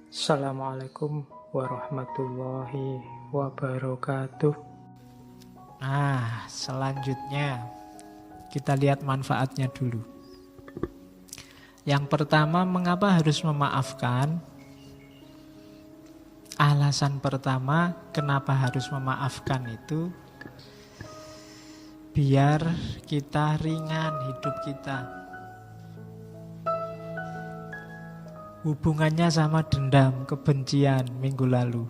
Assalamualaikum warahmatullahi wabarakatuh. Selanjutnya kita lihat manfaatnya dulu. Yang pertama, mengapa harus memaafkan? Alasan pertama kenapa harus memaafkan itu biar kita ringan hidup kita. Hubungannya sama dendam, kebencian minggu lalu.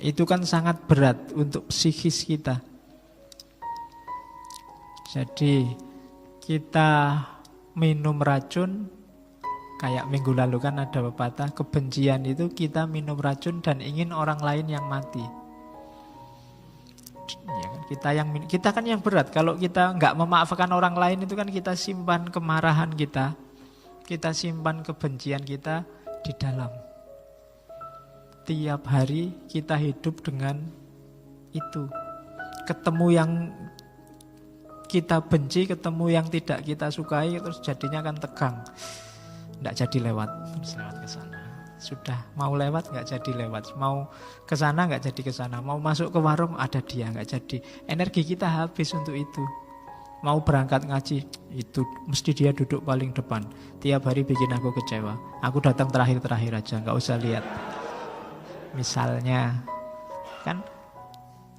Itu kan sangat berat untuk psikis kita. Jadi kita minum racun, kayak minggu lalu kan ada pepatah, kebencian itu kita minum racun dan ingin orang lain yang mati. Ya kan, kita kan yang berat. Kalau kita nggak memaafkan orang lain itu kan kita simpan kemarahan kita simpan kebencian kita di dalam. Tiap hari kita hidup dengan itu. Ketemu yang kita benci, ketemu yang tidak kita sukai, terus jadinya kan tegang. Nggak jadi lewat, terus lewat ke sana. Sudah mau lewat nggak jadi lewat, mau ke sana nggak jadi ke sana, mau masuk ke warung ada dia nggak jadi. Energi kita habis untuk itu. Mau berangkat ngaji, itu mesti dia duduk paling depan. Tiap hari bikin aku kecewa. Aku datang terakhir-terakhir aja, nggak usah lihat. Misalnya, kan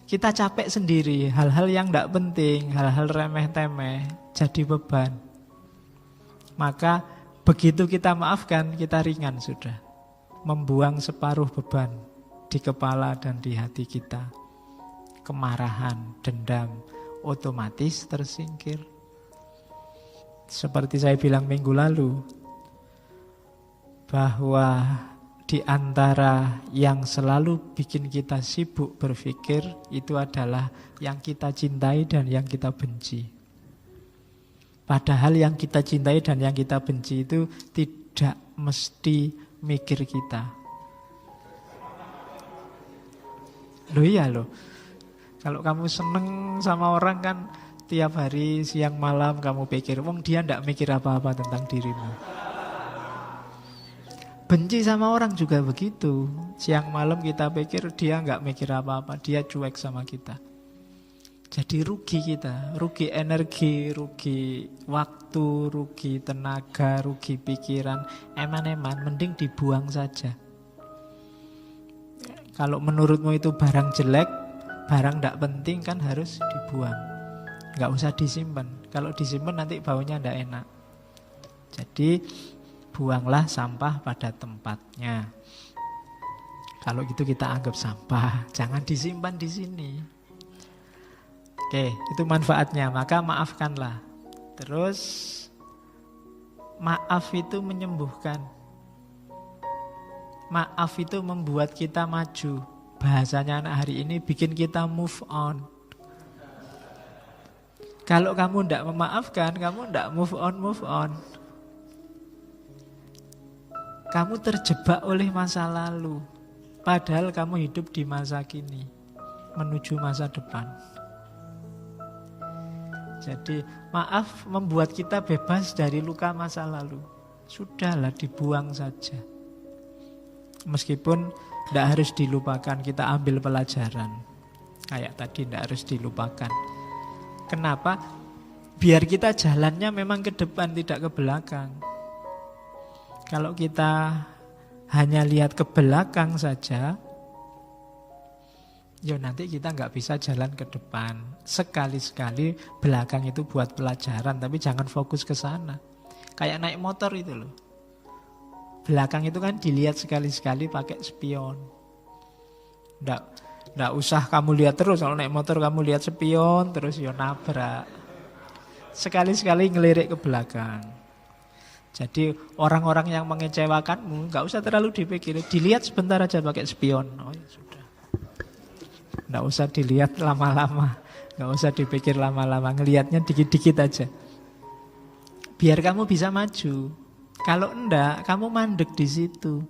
kita capek sendiri, hal-hal yang nggak penting, hal-hal remeh-temeh, jadi beban. Maka begitu kita maafkan, kita ringan sudah. Membuang separuh beban di kepala dan di hati kita. Kemarahan, dendam, otomatis tersingkir. Seperti saya bilang minggu lalu, bahwa di antara yang selalu bikin kita sibuk berpikir itu adalah yang kita cintai dan yang kita benci. Padahal yang kita cintai dan yang kita benci itu tidak mesti mikir kita. Loh iya loh. Kalau kamu seneng sama orang kan tiap hari siang malam kamu pikir, wong dia ndak mikir apa-apa tentang dirimu. Benci sama orang juga begitu. Siang malam kita pikir dia nggak mikir apa-apa, dia cuek sama kita. Jadi rugi kita, rugi energi, rugi waktu, rugi tenaga, rugi pikiran. Eman-eman, mending dibuang saja. Kalau menurutmu itu barang jelek, barang tidak penting kan harus dibuang. Nggak usah disimpan. Kalau disimpan nanti baunya tidak enak. Jadi buanglah sampah pada tempatnya. Kalau gitu kita anggap sampah, jangan disimpan di sini. Oke, itu manfaatnya. Maka maafkanlah. Terus maaf itu menyembuhkan. Maaf itu membuat kita maju. Bahasanya anak hari ini bikin kita move on. Kalau kamu tidak memaafkan, kamu tidak move on. Kamu terjebak oleh masa lalu. Padahal kamu hidup di masa kini, menuju masa depan. Jadi maaf membuat kita bebas dari luka masa lalu. Sudahlah, dibuang saja. Meskipun tidak harus dilupakan, kita ambil pelajaran. Kayak tadi tidak harus dilupakan. Kenapa? Biar kita jalannya memang ke depan, tidak ke belakang. Kalau kita hanya lihat ke belakang saja, ya nanti kita nggak bisa jalan ke depan. Sekali-sekali belakang itu buat pelajaran, tapi jangan fokus ke sana. Kayak naik motor itu loh. Belakang itu kan dilihat sekali-sekali pakai spion. Nggak usah kamu lihat terus. Kalau naik motor kamu lihat spion terus ya nabrak. Sekali-sekali ngelirik ke belakang. Jadi orang-orang yang mengecewakanmu nggak usah terlalu dipikir. Dilihat sebentar aja pakai spion. Oh ya sudah. Nggak usah dilihat lama-lama. Nggak usah dipikir lama-lama. Ngelihatnya dikit-dikit aja. Biar kamu bisa maju. Kalau enggak, kamu mandek di situ.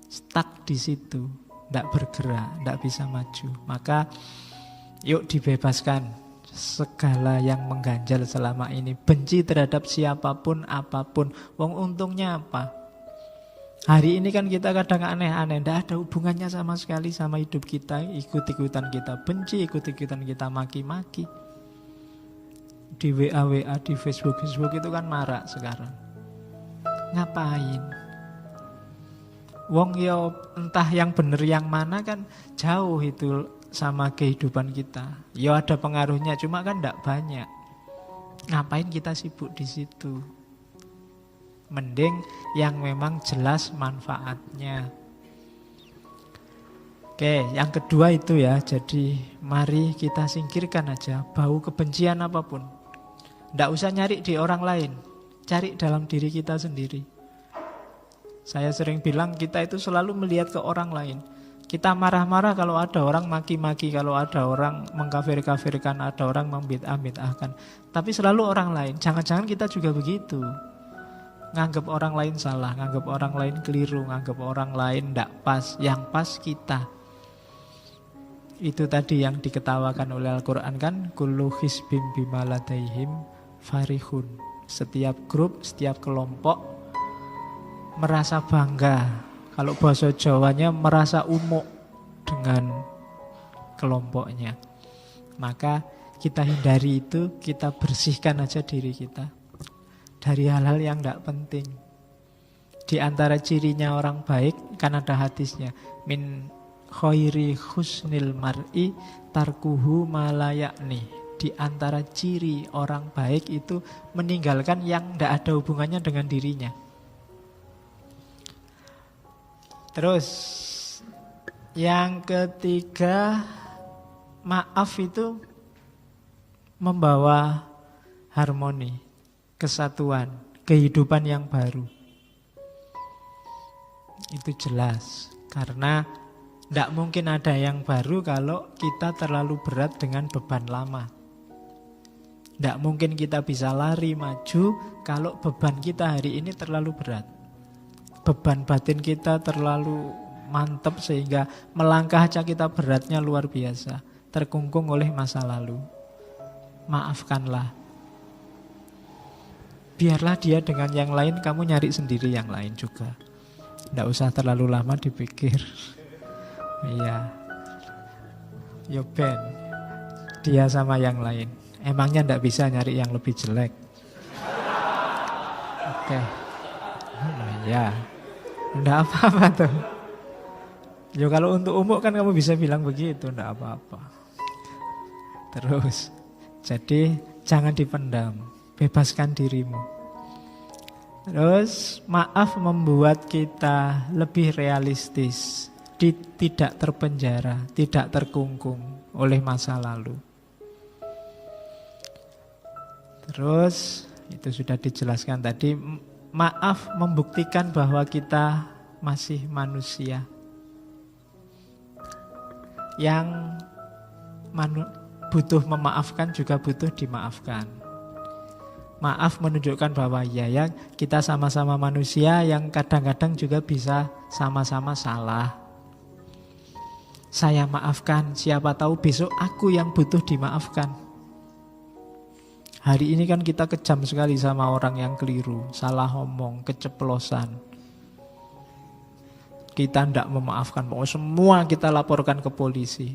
Stuck di situ. Enggak bergerak, enggak bisa maju. Maka yuk dibebaskan segala yang mengganjal selama ini. Benci terhadap siapapun, apapun. Wong untungnya apa? Hari ini kan kita kadang aneh-aneh, tidak ada hubungannya sama sekali sama hidup kita. Ikut-ikutan kita benci, ikut-ikutan kita maki-maki. Di WA, di Facebook itu kan marak sekarang. Ngapain? Wong yo entah yang bener yang mana kan jauh itu sama kehidupan kita. Yo ada pengaruhnya, cuma kan tidak banyak. Ngapain kita sibuk di situ? Mending yang memang jelas manfaatnya. Oke, yang kedua itu ya. Jadi mari kita singkirkan aja bau kebencian apapun. Tidak usah nyari di orang lain, cari dalam diri kita sendiri. Saya sering bilang kita itu selalu melihat ke orang lain. Kita marah-marah kalau ada orang maki-maki, kalau ada orang mengkafir-kafirkan, ada orang membid'ah-bid'ahkan. Tapi selalu orang lain. Jangan-jangan kita juga begitu. Nganggap orang lain salah, nganggap orang lain keliru, nganggap orang lain tidak pas. Yang pas kita. Itu tadi yang diketawakan oleh Al-Quran kan, kullu hizbim bima ladaihim farihun. Setiap grup, setiap kelompok merasa bangga. Kalau bahasa Jawanya merasa umuk dengan kelompoknya. Maka kita hindari itu, kita bersihkan aja diri kita dari hal-hal yang tidak penting. Di antara cirinya orang baik kan ada hadisnya, min khairi husnil mar'i tarkuhu malayakni. Di antara ciri orang baik itu meninggalkan yang tidak ada hubungannya dengan dirinya. Terus yang ketiga, maaf itu membawa harmoni, kesatuan, kehidupan yang baru. Itu jelas. Karena tidak mungkin ada yang baru kalau kita terlalu berat dengan beban lama. Tidak mungkin kita bisa lari maju kalau beban kita hari ini terlalu berat. Beban batin kita terlalu mantap sehingga melangkah aja kita beratnya luar biasa. Terkungkung oleh masa lalu. Maafkanlah. Biarlah dia dengan yang lain, kamu nyari sendiri yang lain juga. Tidak usah terlalu lama dipikir. Iya. Yo ben, dia sama yang lain. Emangnya tidak bisa nyari yang lebih jelek? Oke. Ya. Tidak apa-apa tuh. Ya kalau untuk umum kan kamu bisa bilang begitu, tidak apa-apa. Terus, jadi jangan dipendam, bebaskan dirimu. Terus maaf membuat kita lebih realistis, tidak terpenjara, tidak terkungkung oleh masa lalu. Terus itu sudah dijelaskan tadi. Maaf membuktikan bahwa kita masih manusia yang butuh memaafkan juga butuh dimaafkan. Maaf menunjukkan bahwa ya kita sama-sama manusia yang kadang-kadang juga bisa sama-sama salah. Saya maafkan, siapa tahu besok aku yang butuh dimaafkan. Hari ini kan kita kejam sekali sama orang yang keliru, salah ngomong, keceplosan. Kita tidak memaafkan, mau semua kita laporkan ke polisi.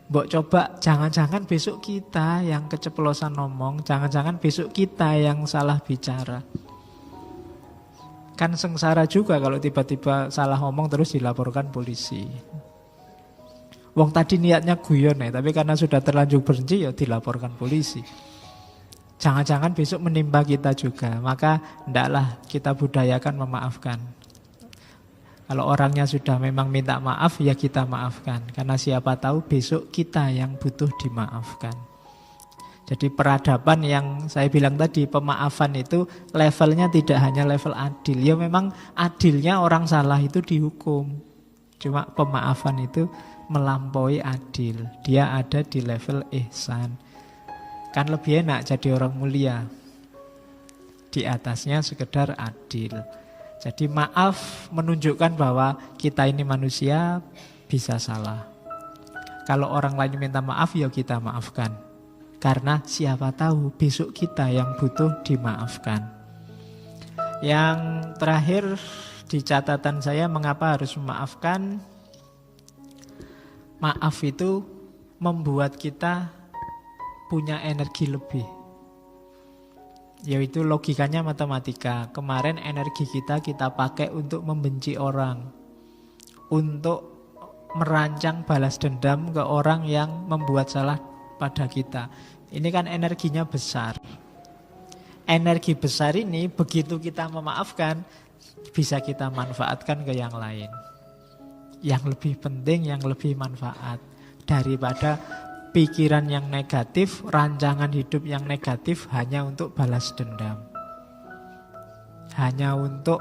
Mbok coba, jangan-jangan besok kita yang keceplosan ngomong, jangan-jangan besok kita yang salah bicara. Kan sengsara juga kalau tiba-tiba salah ngomong terus dilaporkan polisi. Wong tadi niatnya guyon tapi karena sudah terlanjur benci ya dilaporkan polisi. Jangan-jangan besok menimpa kita juga. Maka hendaklah kita budayakan memaafkan. Kalau orangnya sudah memang minta maaf, ya kita maafkan. Karena siapa tahu besok kita yang butuh dimaafkan. Jadi peradaban yang saya bilang tadi, pemaafan itu levelnya tidak hanya level adil. Ya memang adilnya orang salah itu dihukum. Cuma pemaafan itu melampaui adil. Dia ada di level ihsan. Kan lebih enak jadi orang mulia. Di atasnya sekedar adil. Jadi maaf menunjukkan bahwa kita ini manusia bisa salah. Kalau orang lain minta maaf ya kita maafkan. Karena siapa tahu besok kita yang butuh dimaafkan. Yang terakhir di catatan saya mengapa harus memaafkan. Maaf itu membuat kita punya energi lebih. Yaitu logikanya matematika. Kemarin energi kita pakai untuk membenci orang, untuk merancang balas dendam ke orang yang membuat salah pada kita. Ini kan energinya besar. Energi besar ini begitu kita memaafkan, bisa kita manfaatkan ke yang lain, yang lebih penting, yang lebih manfaat daripada pikiran yang negatif, rancangan hidup yang negatif hanya untuk balas dendam, hanya untuk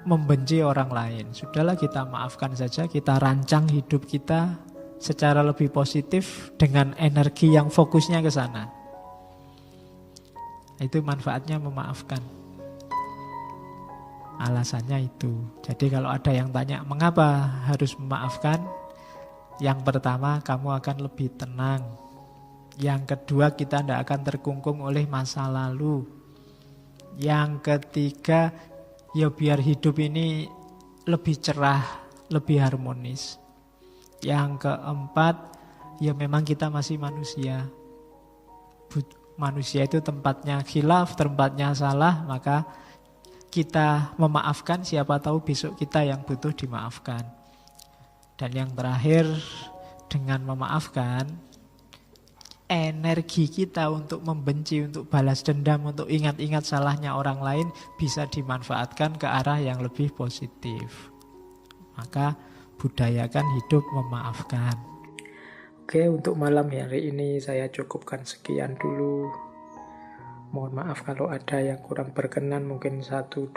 membenci orang lain. Sudahlah, kita maafkan saja, kita rancang hidup kita secara lebih positif dengan energi yang fokusnya ke sana. Itu manfaatnya memaafkan. Alasannya itu. Jadi kalau ada yang tanya mengapa harus memaafkan, yang pertama, kamu akan lebih tenang. Yang kedua, kita tidak akan terkungkung oleh masa lalu. Yang ketiga, ya biar hidup ini lebih cerah, lebih harmonis. Yang keempat, ya memang kita masih manusia. Manusia itu tempatnya khilaf, tempatnya salah, maka kita memaafkan, siapa tahu besok kita yang butuh dimaafkan. Dan yang terakhir, dengan memaafkan, energi kita untuk membenci, untuk balas dendam, untuk ingat-ingat salahnya orang lain bisa dimanfaatkan ke arah yang lebih positif. Maka budayakan hidup memaafkan. Oke, untuk malam hari ini saya cukupkan sekian dulu. Mohon maaf kalau ada yang kurang berkenan, mungkin 1-2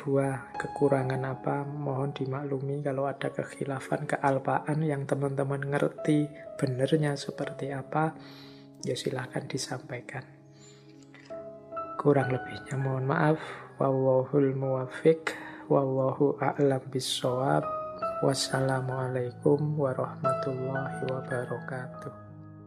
kekurangan apa, mohon dimaklumi. Kalau ada kekhilafan, kealpaan yang teman-teman ngerti benernya seperti apa, ya silahkan disampaikan. Kurang lebihnya mohon maaf. Wallahul muwaffiq, wallahu a'lam bissawab. Wassalamualaikum warahmatullahi wabarakatuh.